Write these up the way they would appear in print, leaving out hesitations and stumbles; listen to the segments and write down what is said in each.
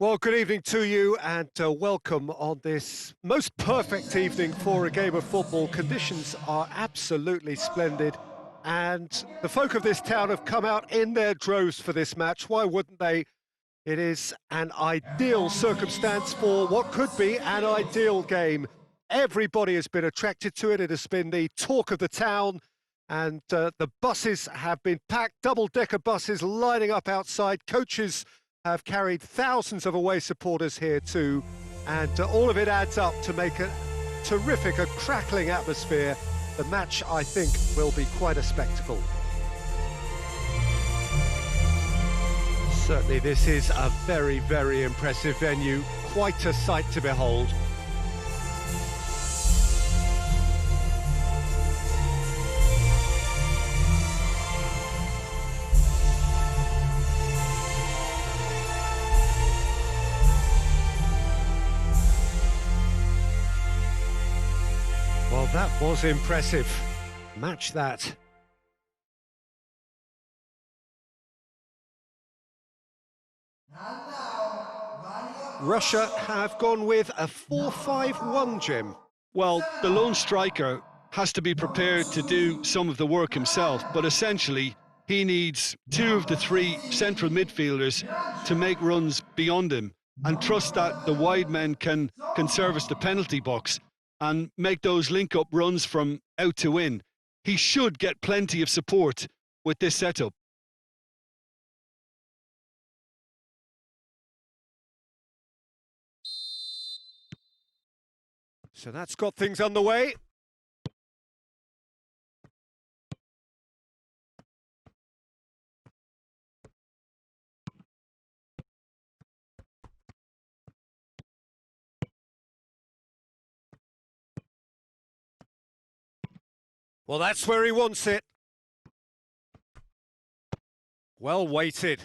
Well, good evening to you and welcome on this most perfect evening for a game of football. Conditions are absolutely splendid and the folk of this town have come out in their droves for this match. Why wouldn't they? It is an ideal circumstance for what could be an ideal game. Everybody has been attracted to it. It has been the talk of the town and the buses have been packed, double-decker buses lining up outside. Coaches have carried thousands of away supporters here too, and all of it adds up to make a terrific, a crackling atmosphere. The match, I think, will be quite a spectacle. Certainly this is a very, very impressive venue, quite a sight to behold. Well, that was impressive. Match that. Russia have gone with a 4-5-1, Jim. Well, the lone striker has to be prepared to do some of the work himself, but essentially he needs two of the three central midfielders to make runs beyond him and trust that the wide men can service the penalty box and make those link-up runs from out to in. He should get plenty of support with this setup. So that's got things underway. Well, that's where he wants it. Well weighted.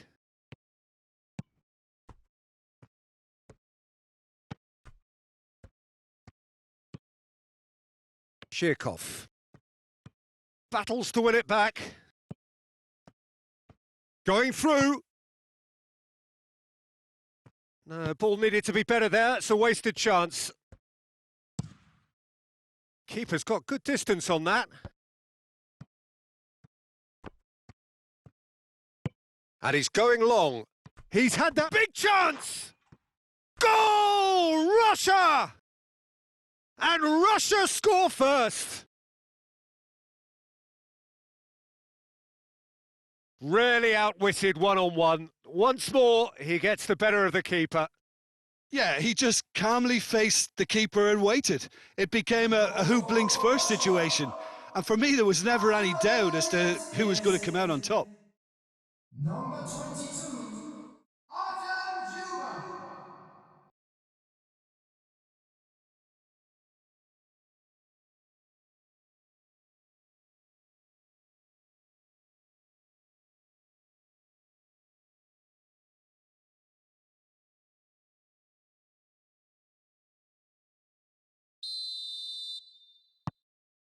Shirkov. Battles to win it back. Going through. No, ball needed to be better there. It's a wasted chance. Keeper's got good distance on that. And he's going long. He's had that big chance! Goal! Russia! And Russia score first! Really outwitted one-on-one. Once more, he gets the better of the keeper. Yeah, he just calmly faced the keeper and waited. It became a who blinks first situation. And for me, there was never any doubt as to who was going to come out on top. Number 22, Artem Juba.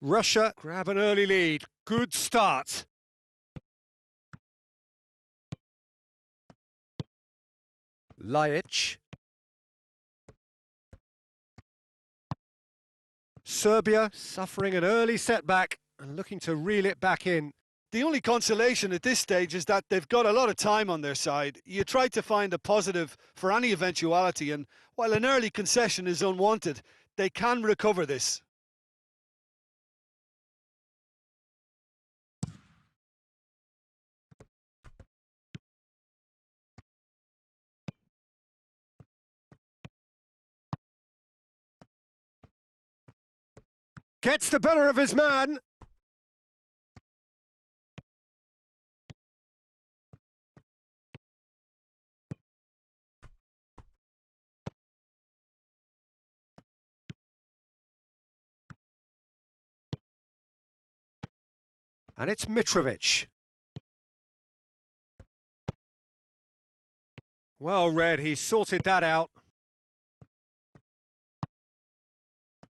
Russia grab an early lead. Good start. Lajic. Serbia suffering an early setback and looking to reel it back in. The only consolation at this stage is that they've got a lot of time on their side. You try to find a positive for any eventuality, and while an early concession is unwanted, they can recover this. Gets the better of his man. And it's Mitrovic. Well read, he sorted that out.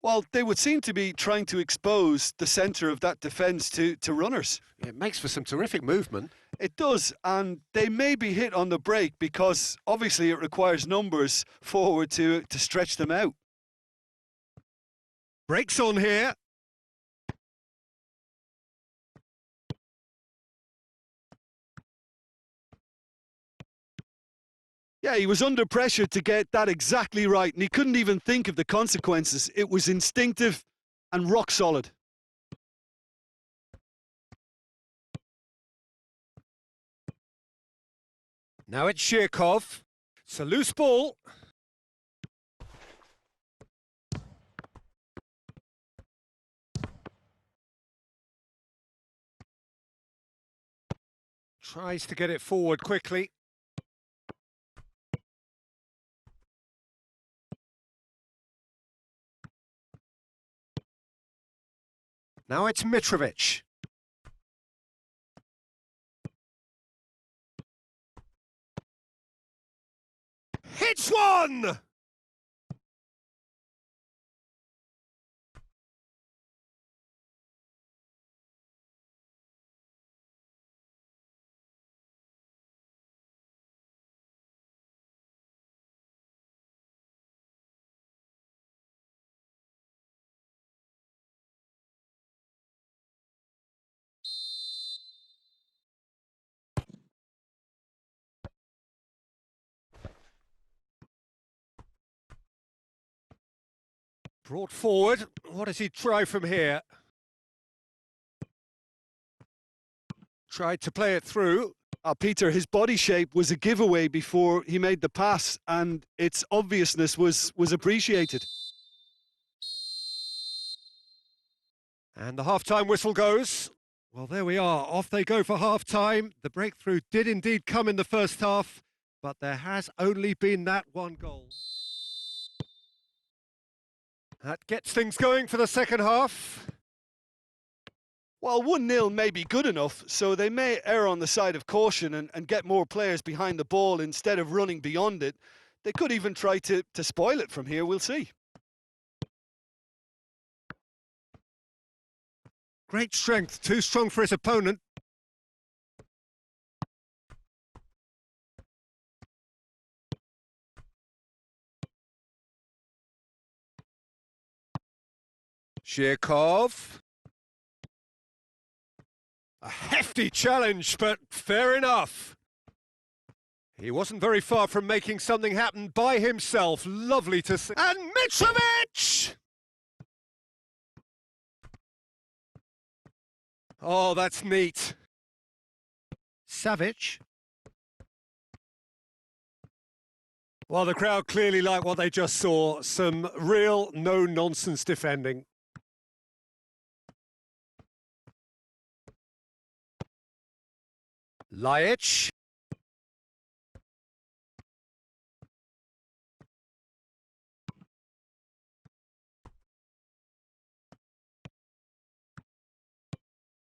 Well, they would seem to be trying to expose the centre of that defence to runners. It makes for some terrific movement. It does, and they may be hit on the break because obviously it requires numbers forward to stretch them out. Breaks on here. Yeah, he was under pressure to get that exactly right, and he couldn't even think of the consequences. It was instinctive and rock solid. Now it's Shirkov. It's a loose ball. Tries to get it forward quickly. Now it's Mitrovic. Hits one! Brought forward. What does he try from here? Tried to play it through. Peter, his body shape was a giveaway before he made the pass, and its obviousness was appreciated. And the half-time whistle goes. Well, there we are. Off they go for half-time. The breakthrough did indeed come in the first half, but there has only been that one goal. That gets things going for the second half. Well, 1-0 may be good enough, so they may err on the side of caution and get more players behind the ball instead of running beyond it. They could even try to spoil it from here, we'll see. Great strength, too strong for his opponent. Shirkov. A hefty challenge, but fair enough. He wasn't very far from making something happen by himself. Lovely to see. And Mitrovic! Oh, that's neat. Savic. Well, the crowd clearly like what they just saw. Some real no-nonsense defending. Lajic.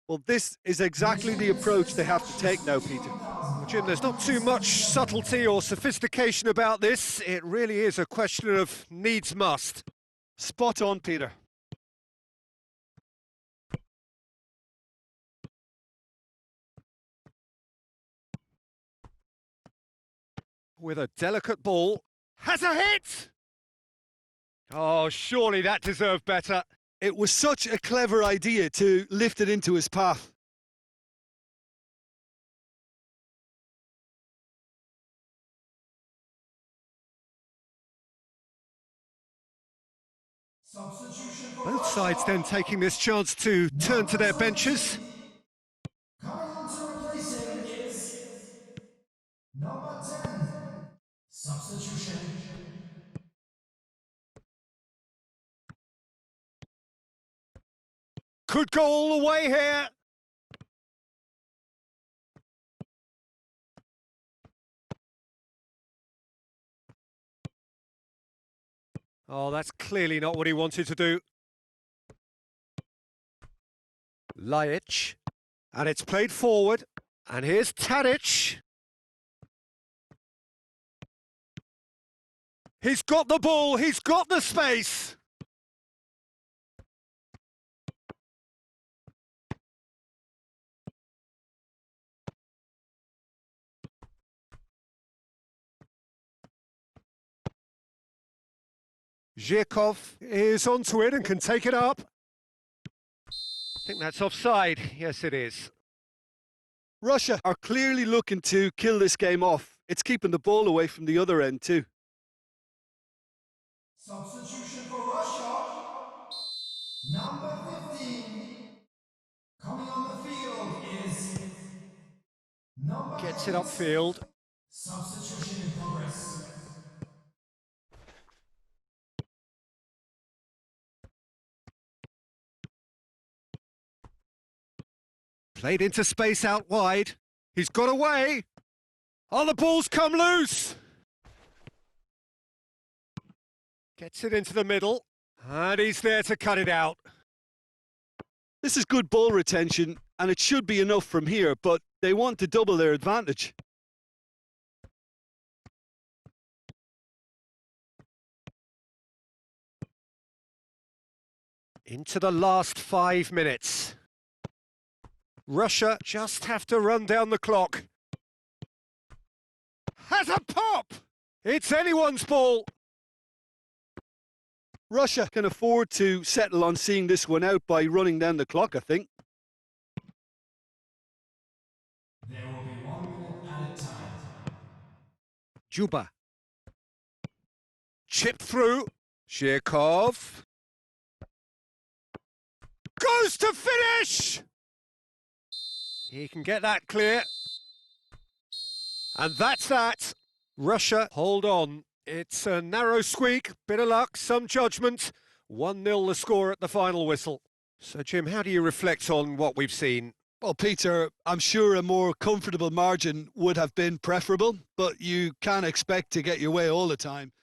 Well, this is exactly the approach they have to take now, Peter. Well, Jim, there's not too much subtlety or sophistication about this. It really is a question of needs must. Spot on, Peter. With a delicate ball. Has a hit! Oh, surely that deserved better. It was such a clever idea to lift it into his path. Both sides then taking this chance to turn to their benches. Coming on to replace him is number 10. Substitution. Could go all the way here. Oh, that's clearly not what he wanted to do. Lajic. And it's played forward. And here's Tadic. He's got the ball, he's got the space. Zhirkov is onto it and can take it up. I think that's offside. Yes, it is. Russia are clearly looking to kill this game off. It's keeping the ball away from the other end too. Substitution for Russia. Number 15. Coming on the field is number Gets 8. it upfield. Substitution in progress. Played into space out wide. He's got away. Oh, the ball's come loose. Gets it into the middle. And he's there to cut it out. This is good ball retention, and it should be enough from here, but they want to double their advantage. Into the last 5 minutes. Russia just have to run down the clock. Has a pop! It's anyone's ball. Russia can afford to settle on seeing this one out by running down the clock, I think. There will be 1 minute added time. Juba. Chip through. Zhirkov. Goes to finish! He can get that clear. And that's that. Russia hold on. It's a narrow squeak, bit of luck, some judgment. 1-0 the score at the final whistle. So, Jim, how do you reflect on what we've seen? Well, Peter, I'm sure a more comfortable margin would have been preferable, but you can't expect to get your way all the time.